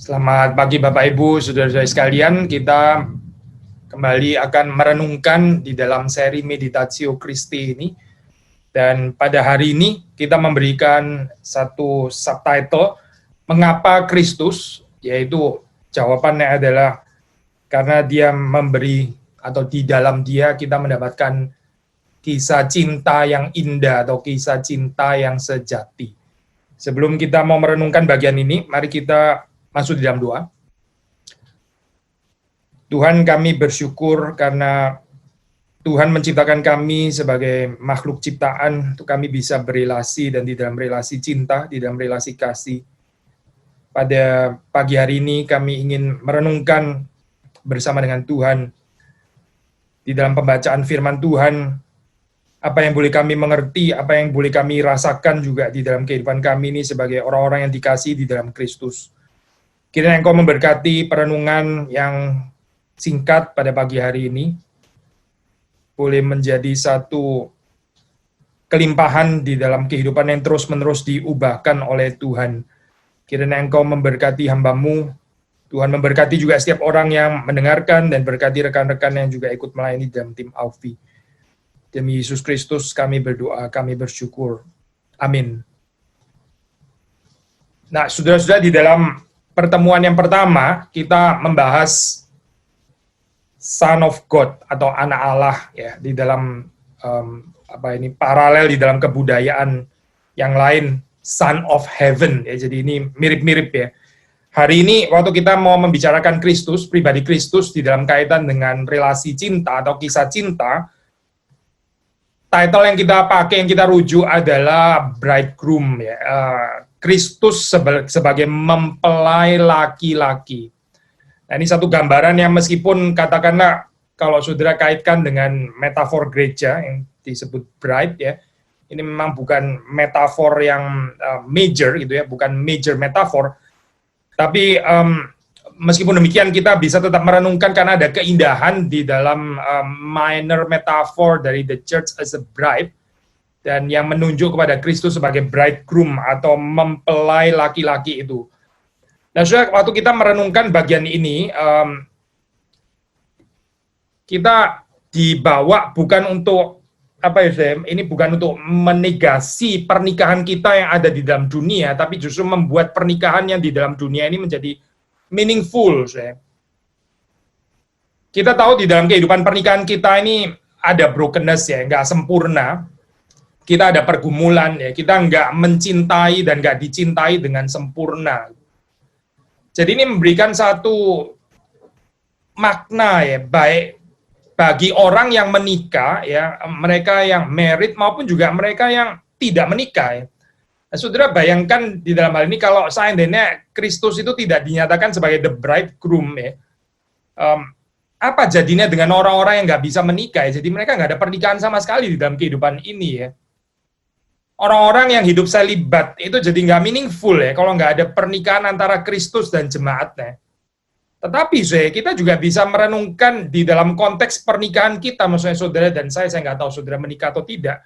Selamat pagi Bapak Ibu, saudara-saudara sekalian. Kita kembali akan merenungkan di dalam seri Meditatio Christi ini. Dan pada hari ini kita memberikan satu subtitle, Mengapa Kristus? Yaitu jawabannya adalah karena Dia memberi, atau di dalam Dia kita mendapatkan kisah cinta yang indah atau kisah cinta yang sejati. Sebelum kita mau merenungkan bagian ini, mari kita masuk di dalam doa. Tuhan, kami bersyukur karena Tuhan menciptakan kami sebagai makhluk ciptaan untuk kami bisa berelasi dan di dalam relasi cinta, di dalam relasi kasih. Pada pagi hari ini kami ingin merenungkan bersama dengan Tuhan di dalam pembacaan firman Tuhan, apa yang boleh kami mengerti, apa yang boleh kami rasakan juga di dalam kehidupan kami ini sebagai orang-orang yang dikasihi di dalam Kristus. Kiranya Engkau memberkati perenungan yang singkat pada pagi hari ini, boleh menjadi satu kelimpahan di dalam kehidupan yang terus-menerus diubahkan oleh Tuhan. Kiranya Engkau memberkati hamba-Mu, Tuhan memberkati juga setiap orang yang mendengarkan, dan berkati rekan-rekan yang juga ikut melayani dalam tim Aufi. Demi Yesus Kristus kami berdoa, kami bersyukur. Amin. Nah, saudara-saudara, di dalam pertemuan yang pertama, kita membahas Son of God atau anak Allah ya, di dalam paralel di dalam kebudayaan yang lain, Son of Heaven ya. Jadi ini mirip-mirip ya. Hari ini waktu kita mau membicarakan Kristus, pribadi Kristus di dalam kaitan dengan relasi cinta atau kisah cinta, title yang kita pakai, yang kita rujuk adalah bridegroom ya. Kristus sebagai mempelai laki-laki. Nah, ini satu gambaran yang meskipun katakanlah kalau saudara kaitkan dengan metafor gereja yang disebut bride ya, ini memang bukan metafor yang major gitu ya, bukan major metafor. Tapi meskipun demikian kita bisa tetap merenungkan karena ada keindahan di dalam minor metafor dari the church as a bride, dan yang menunjuk kepada Kristus sebagai bridegroom atau mempelai laki-laki itu. Nah, saudara, waktu kita merenungkan bagian ini, kita dibawa bukan untuk ini bukan untuk menegasi pernikahan kita yang ada di dalam dunia, tapi justru membuat pernikahan yang di dalam dunia ini menjadi meaningful. Kita tahu di dalam kehidupan pernikahan kita ini ada brokenness ya, nggak sempurna. Kita ada pergumulan ya, kita nggak mencintai dan nggak dicintai dengan sempurna. Jadi ini memberikan satu makna ya, baik bagi orang yang menikah ya, mereka yang married maupun juga mereka yang tidak menikah ya. Nah, saudara bayangkan di dalam hal ini kalau seandainya Kristus itu tidak dinyatakan sebagai the bridegroom ya, apa jadinya dengan orang-orang yang nggak bisa menikah ya? Jadi mereka nggak ada pernikahan sama sekali di dalam kehidupan ini ya. Orang-orang yang hidup selibat itu jadi nggak meaningful ya kalau nggak ada pernikahan antara Kristus dan jemaatnya. Tetapi kita juga bisa merenungkan di dalam konteks pernikahan kita, maksudnya saudara dan saya nggak tahu saudara menikah atau tidak.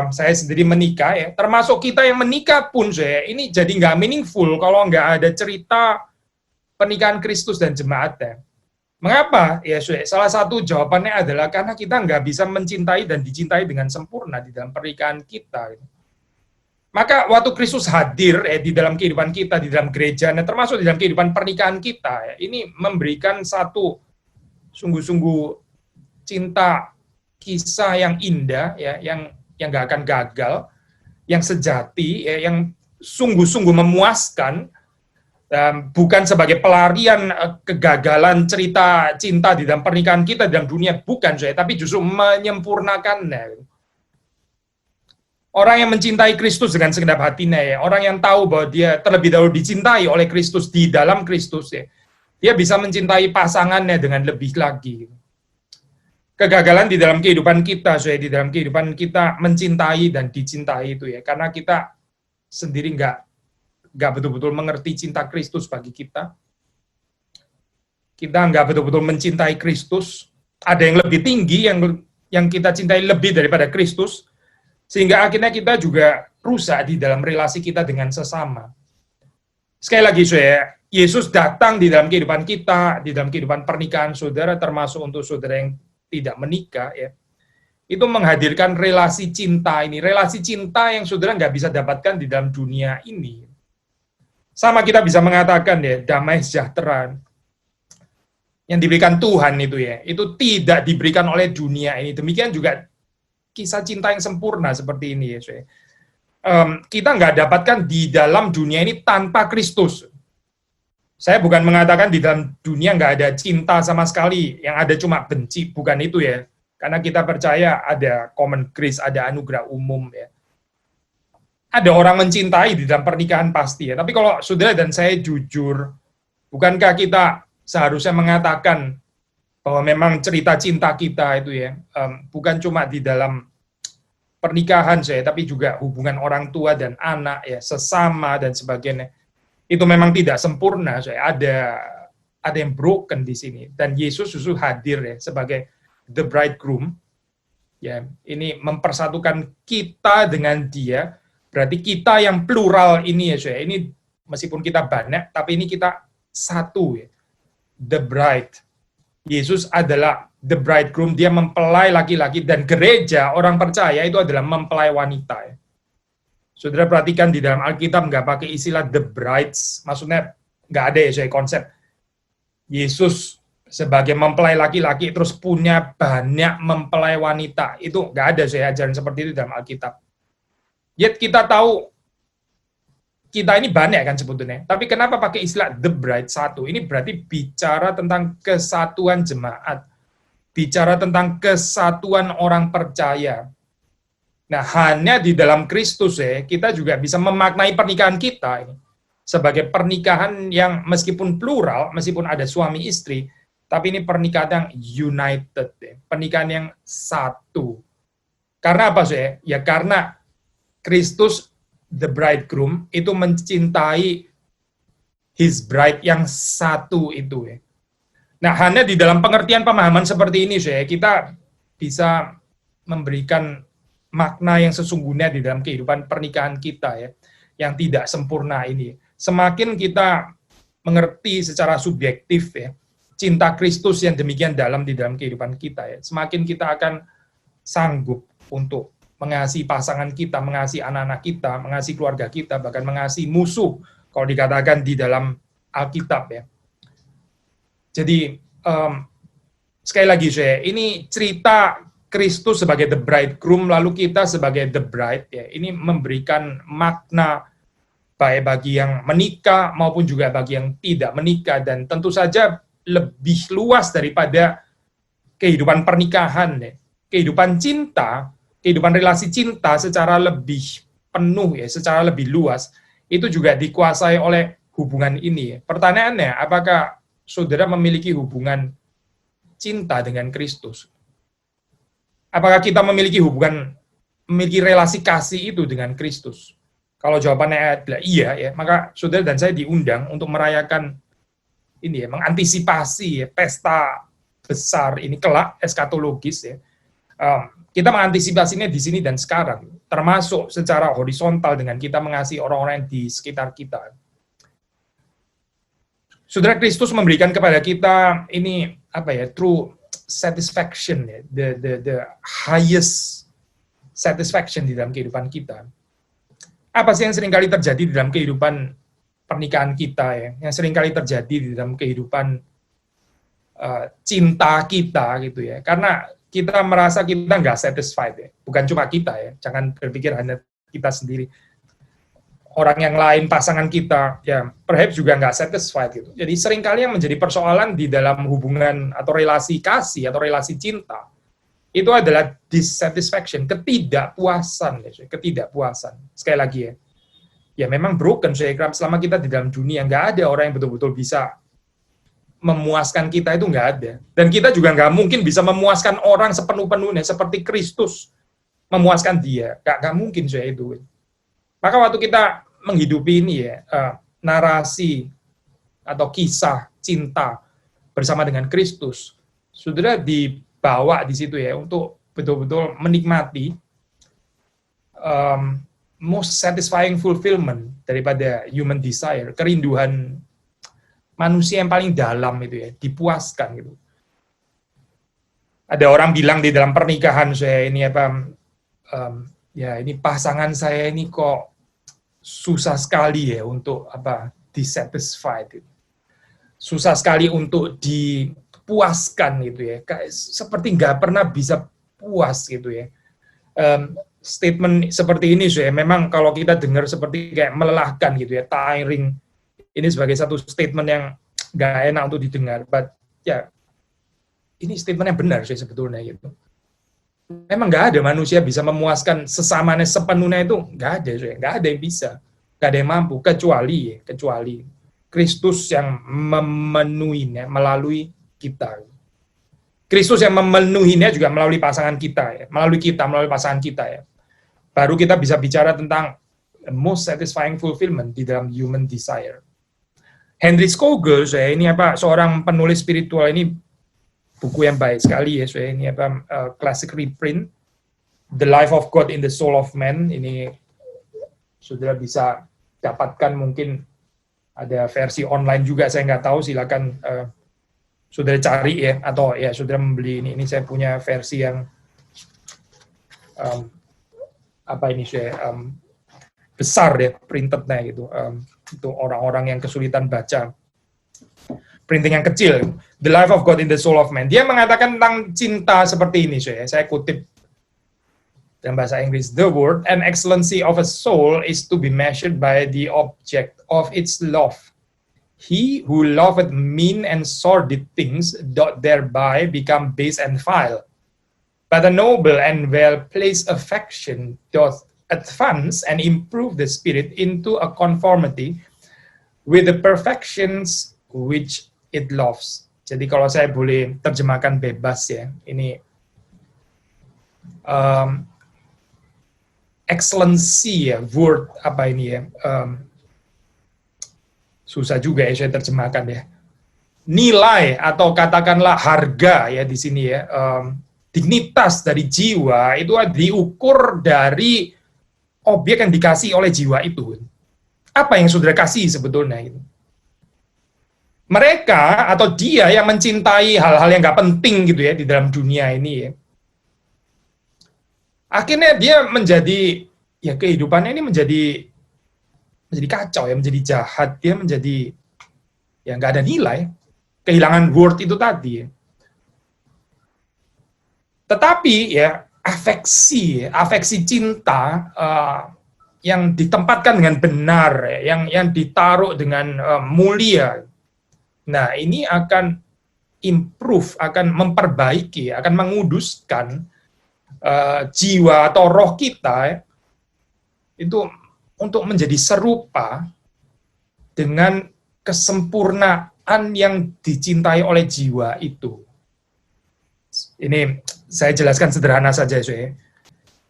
Saya sendiri menikah ya, termasuk kita yang menikah pun ini jadi nggak meaningful kalau nggak ada cerita pernikahan Kristus dan jemaatnya. Mengapa? Ya, salah satu jawabannya adalah karena kita nggak bisa mencintai dan dicintai dengan sempurna di dalam pernikahan kita. Maka waktu Kristus hadir di dalam kehidupan kita, di dalam gereja, dan termasuk di dalam kehidupan pernikahan kita, ini memberikan satu sungguh-sungguh cinta, kisah yang indah, ya, yang nggak akan gagal, yang sejati, ya, yang sungguh-sungguh memuaskan. Bukan sebagai pelarian kegagalan cerita cinta di dalam pernikahan kita, dalam dunia, bukan tapi justru menyempurnakannya. Orang yang mencintai Kristus dengan segenap hatinya ya, orang yang tahu bahwa dia terlebih dahulu dicintai oleh Kristus di dalam Kristus ya, dia bisa mencintai pasangannya dengan lebih lagi. Kegagalan di dalam kehidupan kita, di dalam kehidupan kita mencintai dan dicintai itu ya, karena kita sendiri nggak betul-betul mengerti cinta Kristus bagi kita. Kita nggak betul-betul mencintai Kristus. Ada yang lebih tinggi yang kita cintai lebih daripada Kristus, sehingga akhirnya kita juga rusak di dalam relasi kita dengan sesama. Sekali lagi, Yesus datang di dalam kehidupan kita, di dalam kehidupan pernikahan saudara, termasuk untuk saudara yang tidak menikah, ya, itu menghadirkan relasi cinta ini. Relasi cinta yang saudara nggak bisa dapatkan di dalam dunia ini. Sama kita bisa mengatakan ya, damai sejahtera yang diberikan Tuhan itu ya, itu tidak diberikan oleh dunia ini. Demikian juga kisah cinta yang sempurna seperti ini ya. Kita nggak dapatkan di dalam dunia ini tanpa Kristus. Saya bukan mengatakan di dalam dunia nggak ada cinta sama sekali, yang ada cuma benci, bukan itu ya. Karena kita percaya ada common grace, ada anugerah umum ya. Ada orang mencintai di dalam pernikahan pasti ya. Tapi kalau saudara dan saya jujur, bukankah kita seharusnya mengatakan bahwa memang cerita cinta kita itu ya, bukan cuma di dalam pernikahan saya, tapi juga hubungan orang tua dan anak ya, sesama dan sebagainya. Itu memang tidak sempurna, saya ada yang broken di sini, dan Yesus justru hadir ya sebagai the bridegroom, ya ini mempersatukan kita dengan Dia. Berarti kita yang plural ini ya, saya ini meskipun kita banyak, tapi ini kita satu ya, the bride. Yesus adalah the bridegroom, Dia mempelai laki-laki, dan gereja orang percaya itu adalah mempelai wanita ya. Saudara perhatikan di dalam Alkitab nggak pakai istilah the brides, maksudnya nggak ada ya saya konsep Yesus sebagai mempelai laki-laki terus punya banyak mempelai wanita, itu nggak ada saya ajaran seperti itu dalam Alkitab. Yet kita tahu kita ini banyak kan sebetulnya, tapi kenapa pakai istilah the bride satu? Ini berarti bicara tentang kesatuan jemaat, bicara tentang kesatuan orang percaya. Nah, hanya di dalam Kristus ya, kita juga bisa memaknai pernikahan kita ini sebagai pernikahan yang meskipun plural, meskipun ada suami istri, tapi ini pernikahan yang united, ya, pernikahan yang satu. Karena apa sih? Ya karena Kristus the bridegroom itu mencintai his bride yang satu itu ya. Nah, hanya di dalam pengertian pemahaman seperti ini sih kita bisa memberikan makna yang sesungguhnya di dalam kehidupan pernikahan kita ya, yang tidak sempurna ini. Semakin kita mengerti secara subjektif ya, cinta Kristus yang demikian dalam di dalam kehidupan kita ya, semakin kita akan sanggup untuk mengasihi pasangan kita, mengasihi anak-anak kita, mengasihi keluarga kita, bahkan mengasihi musuh, kalau dikatakan di dalam Alkitab ya. Jadi, sekali lagi saya, ini cerita Kristus sebagai the bridegroom, lalu kita sebagai the bride, ya, ini memberikan makna baik bagi yang menikah maupun juga bagi yang tidak menikah, dan tentu saja lebih luas daripada kehidupan pernikahan, ya. Kehidupan cinta, kehidupan relasi cinta secara lebih penuh, ya, secara lebih luas, itu juga dikuasai oleh hubungan ini. Pertanyaannya, apakah saudara memiliki hubungan cinta dengan Kristus? Apakah kita memiliki relasi kasih itu dengan Kristus? Kalau jawabannya adalah iya, ya, maka saudara dan saya diundang untuk merayakan ini ya, mengantisipasi ya, pesta besar ini kelak eskatologis ya. Kita mengantisipasinya di sini dan sekarang, termasuk secara horizontal dengan kita mengasihi orang-orang di sekitar kita. Saudara, Kristus memberikan kepada kita ini apa ya, true satisfaction ya, the highest satisfaction di dalam kehidupan kita. Apa sih yang seringkali terjadi di dalam kehidupan pernikahan kita ya, yang seringkali terjadi di dalam kehidupan cinta kita gitu ya, karena kita merasa kita nggak satisfied ya, bukan cuma kita ya, jangan berpikir hanya kita sendiri. Orang yang lain, pasangan kita, ya perhaps juga nggak satisfied gitu. Jadi seringkali yang menjadi persoalan di dalam hubungan atau relasi kasih atau relasi cinta itu adalah dissatisfaction, ketidakpuasan, ketidakpuasan. Sekali lagi ya memang broken. Saya kira selama kita di dalam dunia nggak ada orang yang betul-betul bisa memuaskan kita, itu nggak ada. Dan kita juga nggak mungkin bisa memuaskan orang sepenuh-penuhnya seperti Kristus memuaskan dia. Nggak mungkin saya itu. Maka waktu kita menghidupi ini ya, narasi atau kisah cinta bersama dengan Kristus, saudara dibawa di situ ya untuk betul-betul menikmati most satisfying fulfillment daripada human desire, kerinduan manusia yang paling dalam itu ya, dipuaskan gitu. Ada orang bilang di dalam pernikahan saya ini ya ini pasangan saya ini kok susah sekali ya untuk dissatisfied gitu. Susah sekali untuk dipuaskan gitu ya, kayak seperti nggak pernah bisa puas gitu ya. Statement seperti ini saya memang kalau kita dengar seperti kayak melelahkan gitu ya, tiring. Ini sebagai satu statement yang nggak enak untuk didengar, but ya ini statement yang benar sih sebetulnya gitu. Memang nggak ada manusia bisa memuaskan sesamanya sepenuhnya itu, nggak ada yang bisa, nggak ada yang mampu kecuali Kristus yang memenuhinya melalui kita. Kristus yang memenuhinya juga melalui pasangan kita ya, melalui pasangan kita ya. Baru kita bisa bicara tentang most satisfying fulfillment di dalam human desire. Henry Scougal ini seorang penulis spiritual, ini buku yang baik sekali ya, ini classic reprint The Life of God in the Soul of Man. Ini saudara bisa dapatkan, mungkin ada versi online juga, saya nggak tahu, silakan saudara cari ya, atau ya saudara membeli ini saya punya versi yang besar ya, printednya gitu, untuk orang-orang yang kesulitan baca printing yang kecil. The Life of God in the Soul of Man. Dia mengatakan tentang cinta seperti ini, saya kutip dalam bahasa Inggris. The worth and excellency of a soul is to be measured by the object of its love. He who loveth mean and sordid things doth thereby become base and vile. But a noble and well-placed affection doth advance and improve the spirit into a conformity with the perfections which it loves. Jadi kalau saya boleh terjemahkan bebas ya, ini excellency ya, word susah juga ya saya terjemahkan ya. Nilai atau katakanlah harga ya di sini ya, dignitas dari jiwa itu diukur dari objek yang dikasih oleh jiwa itu. Apa yang saudara kasih sebetulnya itu? Mereka atau dia yang mencintai hal-hal yang nggak penting gitu ya di dalam dunia ini ya. Akhirnya dia menjadi, ya kehidupannya ini menjadi kacau ya, menjadi jahat, dia menjadi ya nggak ada nilai, kehilangan worth itu tadi ya. Tetapi ya afeksi cinta yang ditempatkan dengan benar, yang ditaruh dengan mulia. Nah, ini akan improve, akan memperbaiki, akan menguduskan jiwa atau roh kita itu untuk menjadi serupa dengan kesempurnaan yang dicintai oleh jiwa itu. Ini saya jelaskan sederhana saja, saya.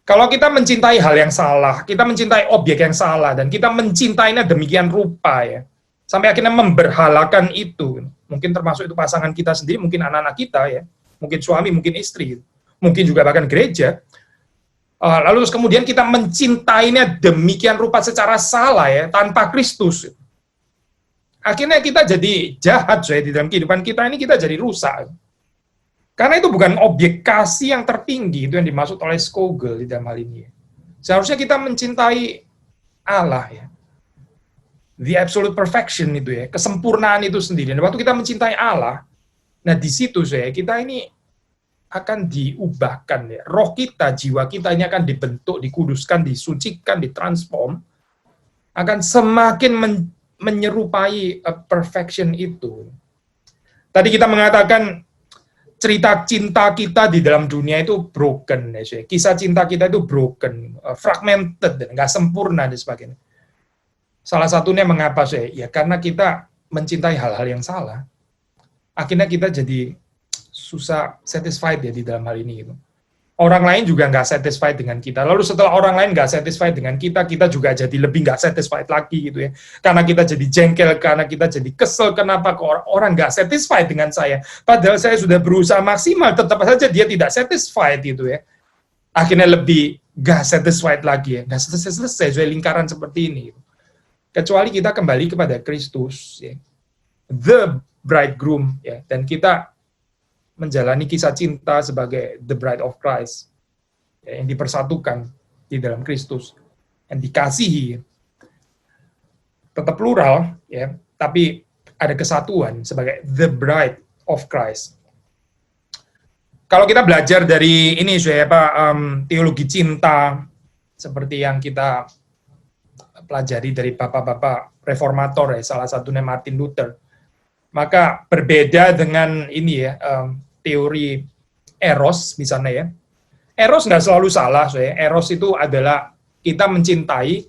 Kalau kita mencintai hal yang salah, kita mencintai objek yang salah, dan kita mencintainya demikian rupa ya, sampai akhirnya memberhalakan itu, mungkin termasuk itu pasangan kita sendiri, mungkin anak-anak kita ya, mungkin suami, mungkin istri, mungkin juga bahkan gereja. Lalu kemudian kita mencintainya demikian rupa secara salah ya, tanpa Kristus. Akhirnya kita jadi jahat ya, di dalam kehidupan kita ini kita jadi rusak. Karena itu bukan objek kasih yang tertinggi, itu yang dimaksud oleh Scougal di dalam hal ini. Seharusnya kita mencintai Allah ya. The absolute perfection itu ya, kesempurnaan itu sendiri. Dan waktu kita mencintai Allah, nah di situ kita ini akan diubahkan ya. Roh kita, jiwa kita ini akan dibentuk, dikuduskan, disucikan, ditransform, akan semakin menyerupai perfection itu. Tadi kita mengatakan cerita cinta kita di dalam dunia itu broken ya. Kisah cinta kita itu broken, fragmented, dan nggak sempurna dan sebagainya. Salah satunya mengapa ya karena kita mencintai hal-hal yang salah. Akhirnya kita jadi susah satisfied ya di dalam hal ini gitu. Orang lain juga nggak satisfied dengan kita. Lalu setelah orang lain nggak satisfied dengan kita juga jadi lebih nggak satisfied lagi gitu ya. Karena kita jadi jengkel, karena kita jadi kesel, kenapa kok orang nggak satisfied dengan saya. Padahal saya sudah berusaha maksimal, tetap saja dia tidak satisfied gitu ya. Akhirnya lebih nggak satisfied lagi ya. Nggak selesai lingkaran seperti ini. Kecuali kita kembali kepada Kristus ya. the bridegroom, ya, dan kita menjalani kisah cinta sebagai the bride of Christ, ya, yang dipersatukan di dalam Kristus, yang dikasihi, tetap plural, ya, tapi ada kesatuan sebagai the bride of Christ. Kalau kita belajar dari ini, teologi cinta seperti yang kita pelajari dari bapak-bapak reformator, ya, salah satunya Martin Luther, maka berbeda dengan ini, ya, teori eros misalnya, ya. Eros nggak selalu salah, eros itu adalah kita mencintai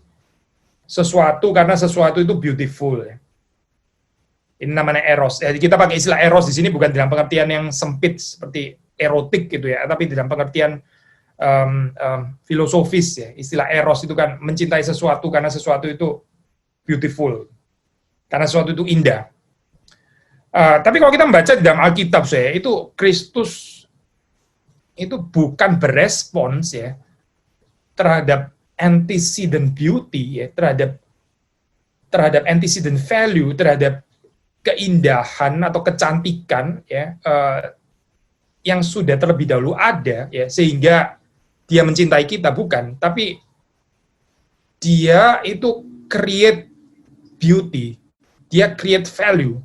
sesuatu karena sesuatu itu beautiful, ya. Ini namanya eros. Jadi kita pakai istilah eros di sini bukan dalam pengertian yang sempit seperti erotik gitu, ya, tapi dalam pengertian filosofis, ya. Istilah eros itu kan mencintai sesuatu karena sesuatu itu beautiful, karena sesuatu itu indah. Tapi kalau kita membaca di dalam Alkitab, itu Kristus itu bukan berespons, ya, terhadap antecedent beauty, ya, terhadap antecedent value, terhadap keindahan atau kecantikan, ya, yang sudah terlebih dahulu ada, ya, sehingga dia mencintai kita, bukan, tapi dia itu create beauty, dia create value.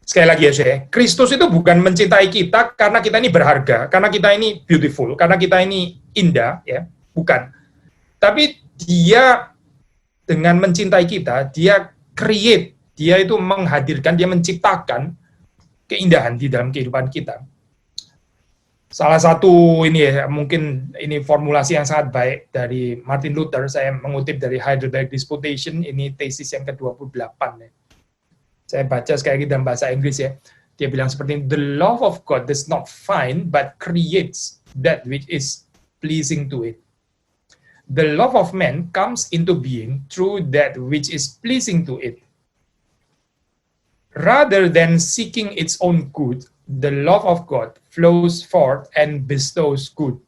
Sekali lagi, ya, Kristus itu bukan mencintai kita karena kita ini berharga, karena kita ini beautiful, karena kita ini indah, ya, bukan. Tapi dia dengan mencintai kita, dia create, dia itu menghadirkan, dia menciptakan keindahan di dalam kehidupan kita. Salah satu ini, ya, mungkin ini formulasi yang sangat baik dari Martin Luther, saya mengutip dari Heidelberg Disputation, ini tesis yang ke-28, ya. Saya baca sekali lagi dalam bahasa Inggris, ya. Dia bilang seperti ini, the love of God does not find but creates that which is pleasing to it. The love of man comes into being through that which is pleasing to it. Rather than seeking its own good, the love of God flows forth and bestows good.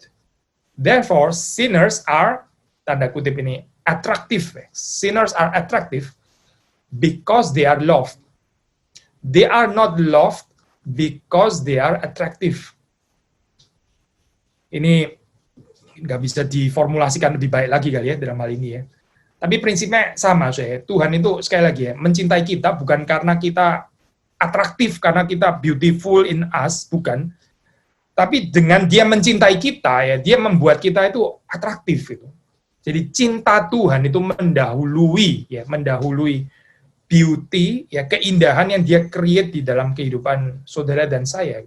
Therefore, sinners are, tanda kutip ini, attractive. Sinners are attractive because they are loved. They are not loved because they are attractive. Ini nggak bisa diformulasikan lebih baik lagi kali, ya, dalam hal ini, ya. Tapi prinsipnya sama, Tuhan itu sekali lagi, ya, mencintai kita bukan karena kita atraktif, karena kita beautiful in us, bukan. Tapi dengan dia mencintai kita, ya, dia membuat kita itu atraktif itu. Jadi cinta Tuhan itu mendahului, ya, mendahului beauty, ya, keindahan yang dia create di dalam kehidupan saudara dan saya.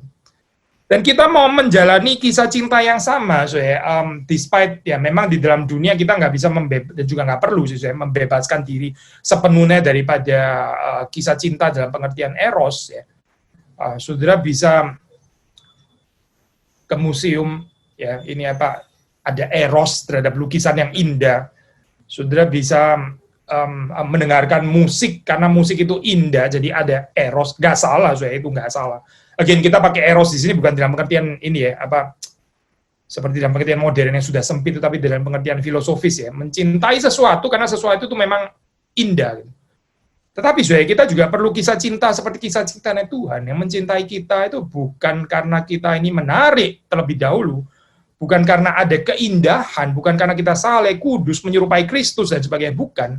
Dan kita mau menjalani kisah cinta yang sama, despite, ya, memang di dalam dunia kita nggak bisa dan juga nggak perlu membebaskan diri sepenuhnya daripada kisah cinta dalam pengertian eros, ya. Saudara bisa ke museum, ya, ini apa, ada eros terhadap lukisan yang indah. Saudara bisa mendengarkan musik karena musik itu indah, jadi ada eros, nggak salah, itu nggak salah. Again, kita pakai eros di sini bukan dalam pengertian ini, ya, apa, seperti dalam pengertian modern yang sudah sempit, tapi dalam pengertian filosofis, ya, mencintai sesuatu karena sesuatu itu memang indah. Tetapi kita juga perlu kisah cinta seperti kisah cintanya Tuhan, yang mencintai kita itu bukan karena kita ini menarik terlebih dahulu, bukan karena ada keindahan, bukan karena kita saleh, kudus, menyerupai Kristus dan sebagainya, bukan.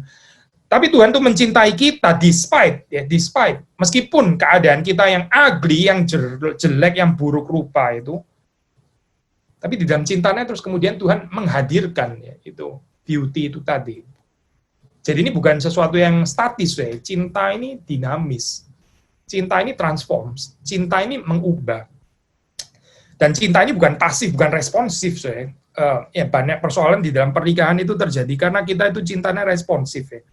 Tapi Tuhan tuh mencintai kita despite, ya, despite, meskipun keadaan kita yang ugly, yang jelek, yang buruk rupa itu, tapi di dalam cintanya terus kemudian Tuhan menghadirkan, ya, itu beauty itu tadi. Jadi ini bukan sesuatu yang statis, ya. Cinta ini dinamis, cinta ini transforms, cinta ini mengubah. Dan cinta ini bukan pasif, bukan responsif, ya, banyak persoalan di dalam pernikahan itu terjadi karena kita itu cintanya responsif, ya.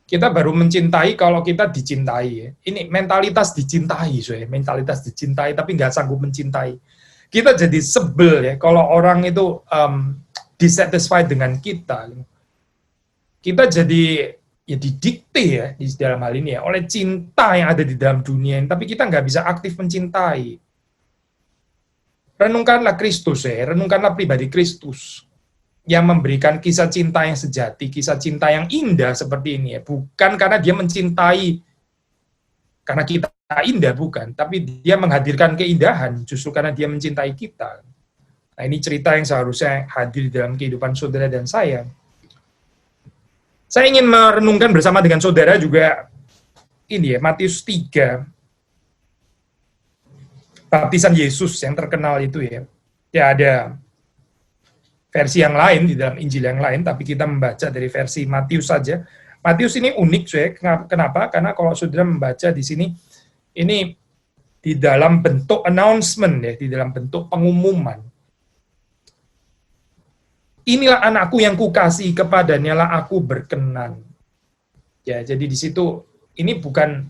Kita baru mencintai kalau kita dicintai, ya. Ini mentalitas dicintai, mentalitas dicintai tapi nggak sanggup mencintai. Kita jadi sebel, ya, kalau orang itu dissatisfied dengan kita. Kita jadi, ya, didikte, ya, di dalam hal ini, ya, oleh cinta yang ada di dalam dunia ini, tapi kita nggak bisa aktif mencintai. Renungkanlah Kristus, renungkanlah pribadi Kristus yang memberikan kisah cinta yang sejati, kisah cinta yang indah seperti ini, ya. Bukan karena dia mencintai karena kita indah, bukan, tapi dia menghadirkan keindahan justru karena dia mencintai kita. Nah, ini cerita yang seharusnya hadir dalam kehidupan saudara dan saya. Saya ingin merenungkan bersama dengan saudara juga ini ya, Matius 3, baptisan Yesus yang terkenal itu ya. Ya ada versi yang lain di dalam Injil yang lain, tapi kita membaca dari versi Matius saja. Matius ini unik, saya. Kenapa? Karena kalau saudara membaca di sini, ini di dalam bentuk announcement ya, di dalam bentuk pengumuman. Inilah anakku yang kukasihi, kepadanya lah aku berkenan. Ya, jadi di situ ini bukan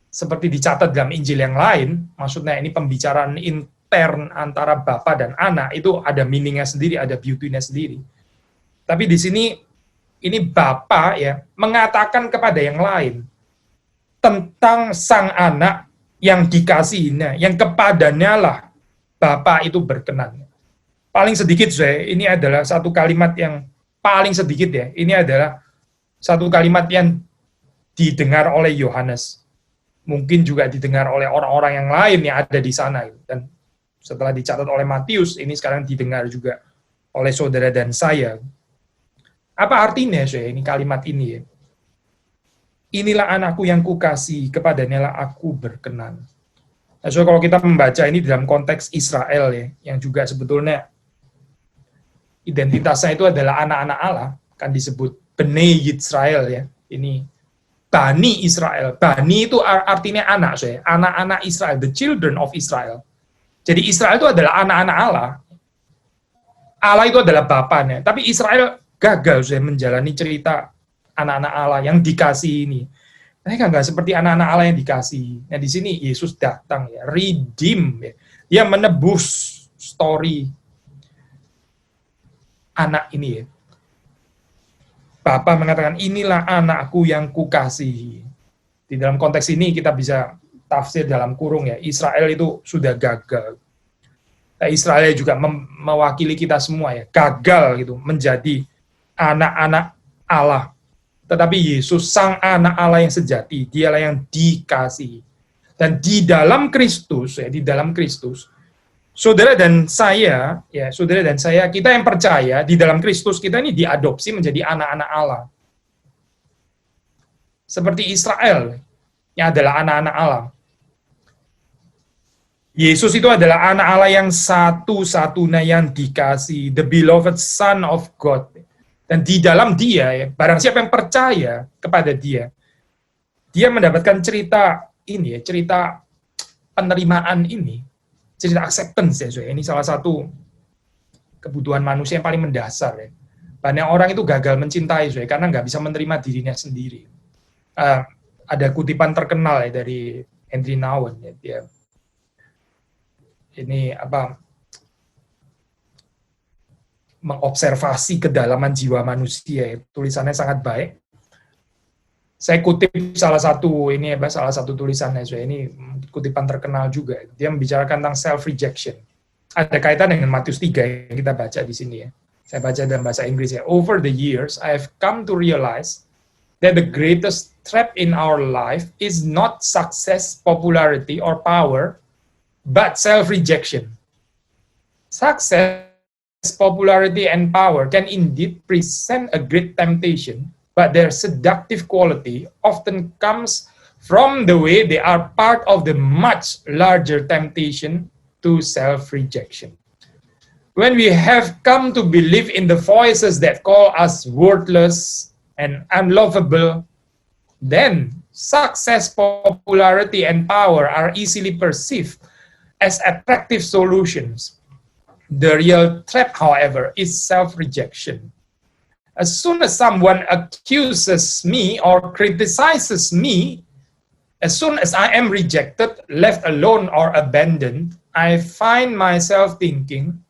seperti dicatat dalam Injil yang lain, maksudnya ini pembicaraan intern antara Bapa dan Anak, itu ada meaning-nya sendiri, ada beauty-nya sendiri. Tapi di sini ini Bapa ya mengatakan kepada yang lain tentang sang anak yang dikasihinya, yang kepadanya lah Bapa itu berkenan. Paling sedikit saya, ini adalah satu kalimat yang paling sedikit ya. Ini adalah satu kalimat yang didengar oleh Yohanes. Mungkin juga didengar oleh orang-orang yang lain yang ada di sana. Dan setelah dicatat oleh Matius, ini sekarang didengar juga oleh saudara dan saya. Apa artinya saya ini kalimat ini ya? Inilah anakku yang kukasihi, kepadanya lah aku berkenan. Nah, so kalau kita membaca ini dalam konteks Israel ya, yang juga sebetulnya identitasnya itu adalah anak-anak Allah, kan disebut Bnei Yisrael ya. Ini Bani Israel. Bani itu artinya anak, saya. Anak-anak Israel, the children of Israel. Jadi Israel itu adalah anak-anak Allah. Allah itu adalah bapaknya. Tapi Israel gagal saya menjalani cerita anak-anak Allah yang dikasih ini. Mereka nggak seperti anak-anak Allah yang dikasih. Nah di sini Yesus datang ya, redeem ya. Dia menebus story anak ini ya. Bapa mengatakan, inilah anakku yang kukasihi. Di dalam konteks ini kita bisa tafsir dalam kurung ya, Israel itu sudah gagal. Nah, Israel juga mewakili kita semua ya, gagal gitu menjadi anak-anak Allah. Tetapi Yesus, sang anak Allah yang sejati, dialah yang dikasihi. Dan di dalam Kristus, ya, di dalam Kristus, saudara dan saya, kita yang percaya di dalam Kristus, kita ini diadopsi menjadi anak-anak Allah. Seperti Israel, yang adalah anak-anak Allah. Yesus itu adalah anak Allah yang satu-satunya yang dikasihi, the beloved Son of God. Dan di dalam dia, ya, barang siapa yang percaya kepada dia, dia mendapatkan cerita ini, ya, cerita penerimaan ini, cerita acceptance ya, ini salah satu kebutuhan manusia yang paling mendasar ya. Banyak orang itu gagal mencintai karena nggak bisa menerima dirinya sendiri. Ada kutipan terkenal ya dari Henry Nouwen ya, dia ini mengobservasi kedalaman jiwa manusia ya. Tulisannya sangat baik. Saya kutip salah satu tulisannya, ini kutipan terkenal juga. Dia membicarakan tentang self rejection. Ada kaitan dengan Matius 3 yang kita baca di sini ya. Saya baca dalam bahasa Inggris ya. Over the years, I have come to realize that the greatest threat in our life is not success, popularity, or power, but self rejection. Success, popularity, and power can indeed present a great temptation, but their seductive quality often comes from the way they are part of the much larger temptation to self-rejection. When we have come to believe in the voices that call us worthless and unlovable, then success, popularity, and power are easily perceived as attractive solutions. The real trap, however, is self-rejection. As soon as someone accuses me or criticizes me, as soon as I am rejected, left alone, or abandoned, I find myself thinking,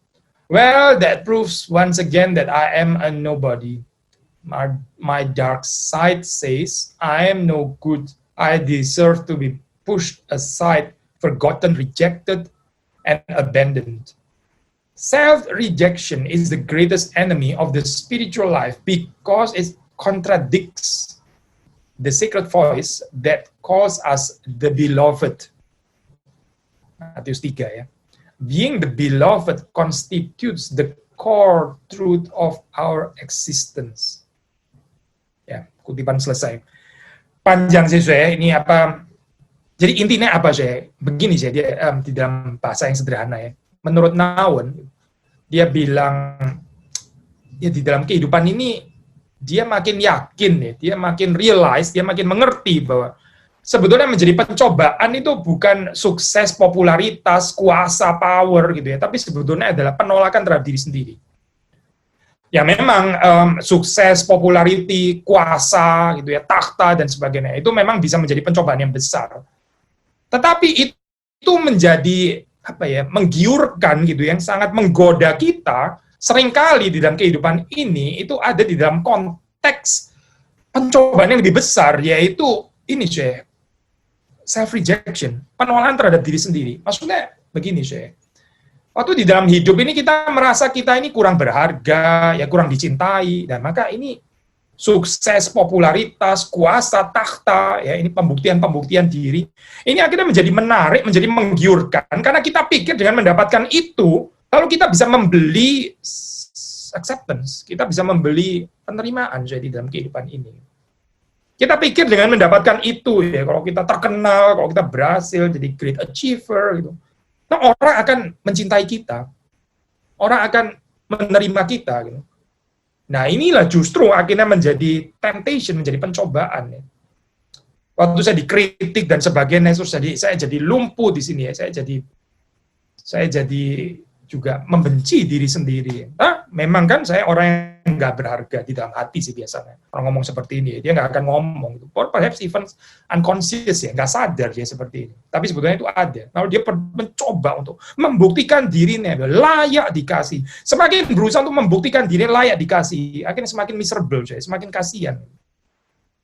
well, that proves once again that I am a nobody. My dark side says, I am no good. I deserve to be pushed aside, forgotten, rejected, and abandoned. Self-rejection is the greatest enemy of the spiritual life because it contradicts the secret voice that calls us the beloved. Matius 3 ya. Being the beloved constitutes the core truth of our existence. Ya, kutipan selesai. Panjang sih saya, ini apa? Jadi intinya apa sih? Begini sih dia di dalam bahasa yang sederhana ya. Menurut Nouwen, dia bilang ya di dalam kehidupan ini dia makin yakin ya, dia makin realize, dia makin mengerti bahwa sebetulnya menjadi pencobaan itu bukan sukses, popularitas, kuasa, power gitu ya, tapi sebetulnya adalah penolakan terhadap diri sendiri. Ya memang sukses, popularity, kuasa gitu ya, takhta dan sebagainya itu memang bisa menjadi pencobaan yang besar. Tetapi itu menjadi apa ya, menggiurkan gitu, yang sangat menggoda kita seringkali di dalam kehidupan ini itu ada di dalam konteks pencobaan yang lebih besar, yaitu ini Syekh, self rejection, penolakan terhadap diri sendiri. Maksudnya begini Syekh. Waktu di dalam hidup ini kita merasa kita ini kurang berharga, ya kurang dicintai, dan maka ini sukses, popularitas, kuasa, takhta, ya ini pembuktian-pembuktian diri, ini akhirnya menjadi menarik, menjadi menggiurkan, karena kita pikir dengan mendapatkan itu, lalu kita bisa membeli acceptance, kita bisa membeli penerimaan jadi dalam kehidupan ini. Kita pikir dengan mendapatkan itu, ya kalau kita terkenal, kalau kita berhasil jadi great achiever, gitu, nah, orang akan mencintai kita, orang akan menerima kita. Gitu. Nah inilah justru akhirnya menjadi temptation, menjadi pencobaan. Ya. Waktu saya dikritik dan sebagainya, terus saya jadi lumpuh di sini ya, saya jadi juga membenci diri sendiri. Memang kan saya orang yang nggak berharga di dalam hati sih biasanya. Orang ngomong seperti ini, dia nggak akan ngomong. Or perhaps even unconscious ya, nggak sadar dia seperti ini. Tapi sebetulnya itu ada. Lalu dia mencoba untuk membuktikan dirinya layak dikasih. Semakin berusaha untuk membuktikan diri layak dikasih, akhirnya semakin miserable, saya semakin kasihan.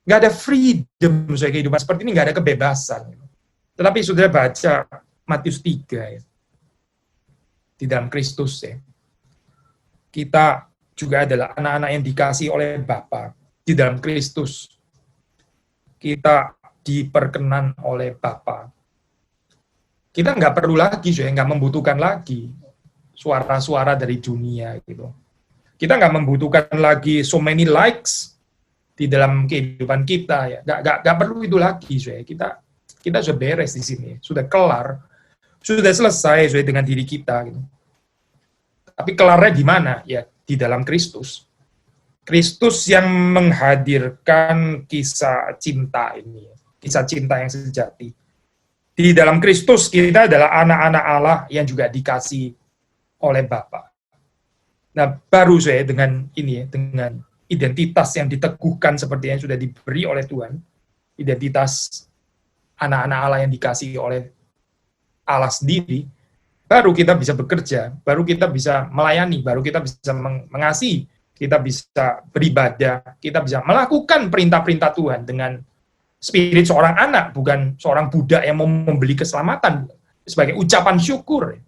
Nggak ada freedom, saya kehidupan seperti ini, nggak ada kebebasan. Tetapi sudah baca Matius 3 ya. Di dalam Kristus ya. Kita juga adalah anak-anak yang dikasihi oleh Bapa di dalam Kristus. Kita diperkenan oleh Bapa. Kita nggak perlu lagi, nggak membutuhkan lagi suara-suara dari dunia gitu. Kita nggak membutuhkan lagi so many likes di dalam kehidupan kita ya. Nggak perlu itu lagi, kita sudah beres di sini, sudah kelar, sudah selesai dengan diri kita gitu. Tapi kelarnya di mana? Ya di dalam Kristus. Kristus yang menghadirkan kisah cinta ini, kisah cinta yang sejati. Di dalam Kristus kita adalah anak-anak Allah yang juga dikasih oleh Bapa. Nah, baru saya dengan ini ya, dengan identitas yang diteguhkan seperti yang sudah diberi oleh Tuhan, identitas anak-anak Allah yang dikasih oleh Allah sendiri, baru kita bisa bekerja, baru kita bisa melayani, baru kita bisa mengasihi, kita bisa beribadah, kita bisa melakukan perintah-perintah Tuhan dengan spirit seorang anak, bukan seorang budak yang mau membeli keselamatan, sebagai ucapan syukur.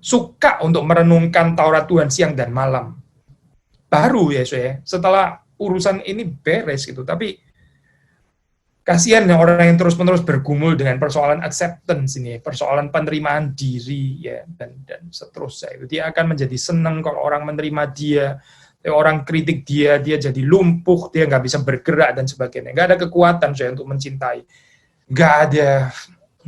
Suka untuk merenungkan Taurat Tuhan siang dan malam. Baru ya, setelah urusan ini beres gitu, tapi kasihan ya orang yang terus-menerus bergumul dengan persoalan acceptance ini, persoalan penerimaan diri ya dan seterusnya. Itu dia akan menjadi senang kalau orang menerima dia, orang kritik dia jadi lumpuh, dia nggak bisa bergerak dan sebagainya. Nggak ada kekuatan saya untuk mencintai, nggak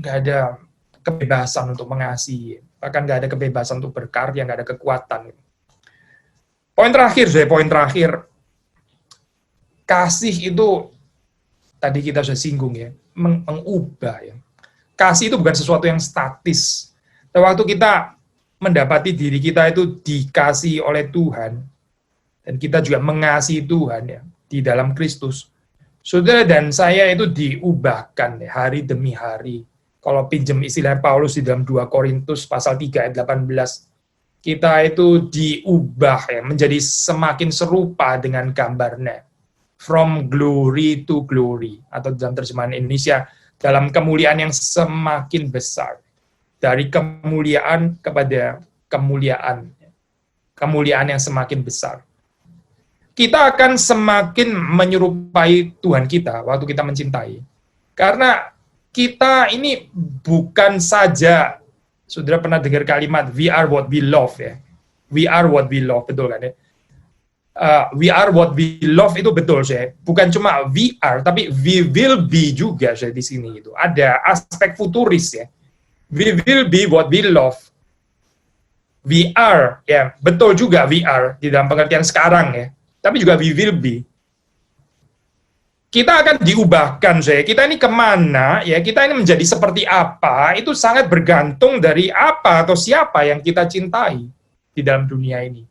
ada kebebasan untuk mengasihi, bahkan nggak ada kebebasan untuk berkarya, nggak ada kekuatan. Poin terakhir, kasih itu tadi kita sudah singgung ya, mengubah ya. Kasih itu bukan sesuatu yang statis. Waktu kita mendapati diri kita itu dikasihi oleh Tuhan, dan kita juga mengasihi Tuhan ya, di dalam Kristus, saudara dan saya itu diubahkan ya, hari demi hari. Kalau pinjam istilah Paulus di dalam 2 Korintus pasal 3 ayat 18, kita itu diubah ya, menjadi semakin serupa dengan gambarnya. From glory to glory, atau dalam terjemahan Indonesia, dalam kemuliaan yang semakin besar. Dari kemuliaan kepada kemuliaan. Kemuliaan yang semakin besar. kita akan semakin menyerupai Tuhan kita waktu kita mencintai. Karena kita ini bukan saja, saudara pernah dengar kalimat, we are what we love ya. We are what we love, betul kan ya? We are what we love itu betul saya. Bukan cuma we are, tapi we will be juga saya di sini itu. Ada aspek futuris ya. We will be what we love. We are ya, betul juga we are di dalam pengertian sekarang ya. Tapi juga we will be. Kita akan diubahkan saya. Kita ini kemana ya? Kita ini menjadi seperti apa? Itu sangat bergantung dari apa atau siapa yang kita cintai di dalam dunia ini.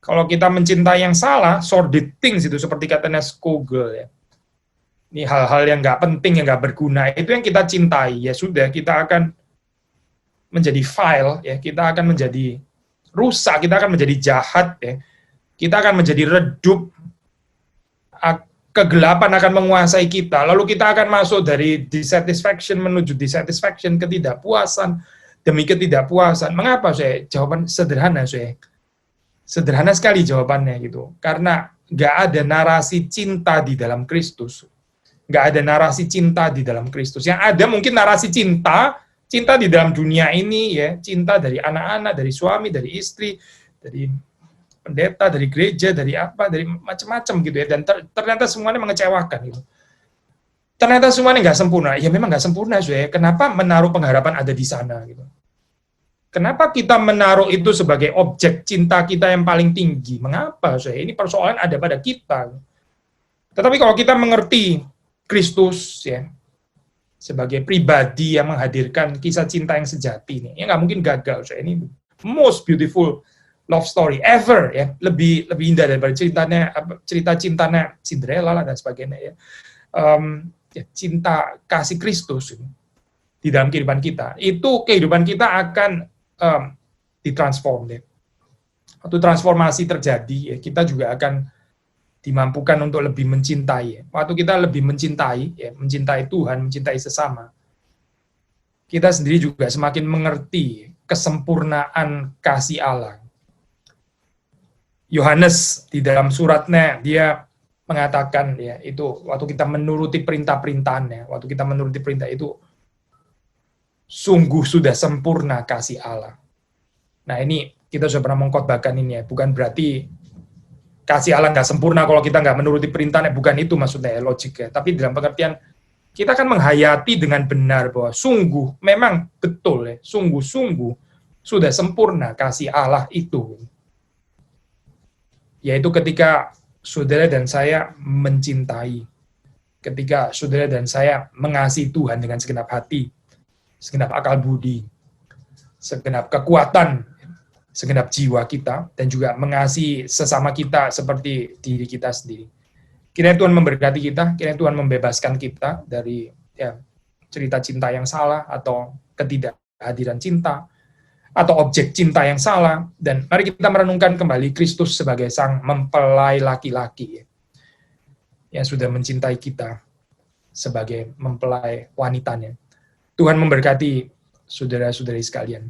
Kalau kita mencintai yang salah, sordid things itu seperti katanya Skogel ya. Ini hal-hal yang nggak penting, yang nggak berguna, itu yang kita cintai. Ya sudah, kita akan menjadi vile, ya. Kita akan menjadi rusak, kita akan menjadi jahat, ya. Kita akan menjadi redup, kegelapan akan menguasai kita. Lalu kita akan masuk dari dissatisfaction menuju dissatisfaction, ketidakpuasan demi ketidakpuasan. Mengapa saya? Jawaban sederhana saya. Sederhana sekali jawabannya gitu. Karena nggak ada narasi cinta di dalam Kristus. Nggak ada narasi cinta di dalam Kristus. Yang ada mungkin narasi cinta di dalam dunia ini ya, cinta dari anak-anak, dari suami, dari istri, dari pendeta, dari gereja, dari apa, dari macam-macam gitu ya. Dan ternyata semuanya mengecewakan gitu. Ternyata semuanya nggak sempurna. Ya memang nggak sempurna, ya. Kenapa menaruh pengharapan ada di sana gitu? Kenapa kita menaruh itu sebagai objek cinta kita yang paling tinggi? Mengapa? Ini persoalan ada pada kita. Tetapi kalau kita mengerti Kristus ya sebagai pribadi yang menghadirkan kisah cinta yang sejati ini, ya nggak mungkin gagal. Ini most beautiful love story ever ya, lebih indah daripada cerita cintanya Cinderella dan sebagainya ya. Cinta kasih Kristus di dalam kehidupan kita, itu kehidupan kita akan ditransform ya. Waktu transformasi terjadi ya, kita juga akan dimampukan untuk lebih mencintai ya. Waktu kita lebih mencintai ya, mencintai Tuhan, mencintai sesama, kita sendiri juga semakin mengerti kesempurnaan kasih Allah. Yohanes di dalam suratnya dia mengatakan ya, itu waktu kita menuruti perintah-perintahnya, waktu kita menuruti perintah itu sungguh sudah sempurna kasih Allah. Nah ini kita sudah pernah mengkhotbahkan ini ya, bukan berarti kasih Allah nggak sempurna kalau kita nggak menuruti perintahnya, bukan itu maksudnya ya, logiknya. Tapi dalam pengertian kita akan menghayati dengan benar bahwa sungguh, memang betul ya, sungguh-sungguh sudah sempurna kasih Allah itu. Yaitu ketika saudara dan saya mencintai, ketika saudara dan saya mengasihi Tuhan dengan segenap hati, segenap akal budi, segenap kekuatan, segenap jiwa kita, dan juga mengasihi sesama kita seperti diri kita sendiri. Kiranya Tuhan memberkati kita, kiranya Tuhan membebaskan kita dari ya, cerita cinta yang salah, atau ketidakhadiran cinta, atau objek cinta yang salah, dan mari kita merenungkan kembali Kristus sebagai sang mempelai laki-laki yang sudah mencintai kita sebagai mempelai wanitanya. Tuhan memberkati saudara-saudari sekalian.